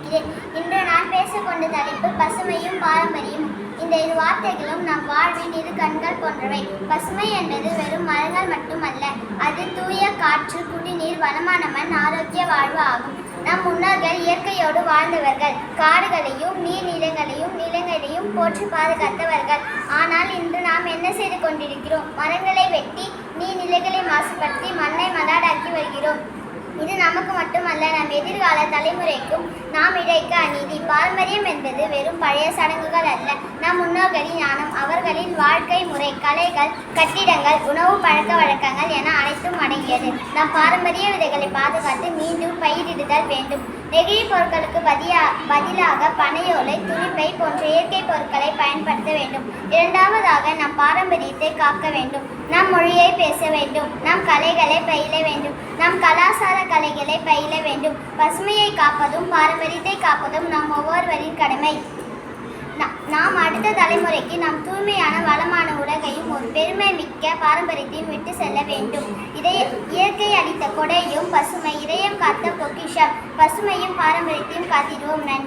இருக்கிறேன். இன்று நான் பேசக்கொண்ட தலைப்பு பசுமையும் பாரம்பரியமும். இந்த இரு வார்த்தைகளும் நம் வாழ்வின் இரு கண்கள் போன்றவை. பசுமை என்பது வெறும் மரங்கள் மட்டுமல்ல, அது தூய காற்று, குடிநீர், வளமான மண், ஆரோக்கிய வாழ்வு ஆகும். நம் முன்னோர்கள் இயற்கையோடு வாழ்ந்தவர்கள், காடுகளையும் நிலங்களையும் போற்றி பாதுகாத்தவர்கள். ஆனால் இன்று நாம் என்ன செய்து கொண்டிருக்கிறோம்? மரங்களை வெட்டி நீர்நிலைகளை மாசுபடுத்தி மண்ணை மலாடாக்கி வருகிறோம். இது நமக்கு மட்டுமல்ல, நம் எதிர்கால தலைமுறைக்கும் நாம் இழைக்க அநீதி. பாரம்பரியம் என்பது வெறும் பழைய சடங்குகள் அல்ல, நம் முன்னோர்களின் ஞானம், அவர்களின் வாழ்க்கை முறை, கலைகள், கட்டிடங்கள், உணவு பழக்க வழக்கங்கள் என அனைத்தும் அடங்கியது. நம் பாரம்பரிய விதைகளை பாதுகாத்து மீண்டும் பயிரிடுதல் வேண்டும். நெகிழி பொருட்களுக்கு பதிலாக பனையோலை, துணிப்பை போன்ற இயற்கை பொருட்களை பயன்படுத்த வேண்டும். இரண்டாவதாக, நம் பாரம்பரியத்தை காக்க வேண்டும். நம் மொழியை பேச வேண்டும். நம் கலைகளை பயில வேண்டும். நம் கலாச்சார கலைகளை பயில வேண்டும். பசுமையை காப்பதும் பாரம்பரியத்தை காப்பதும் நம் ஒவ்வொருவரின் கடமை. நாம் அடுத்த தலைமுறைக்கு நம் தூய்மையான வளமான உலகையும் ஒரு பெருமை மிக்க பாரம்பரியத்தையும் விட்டு செல்ல வேண்டும். இயற்கை அளித்த கொடையும் பசுமை, இதயம் காத்த பொக்கிஷம். பசுமையும் பாரம்பரியத்தையும் காத்திடுவோம். நன்றி.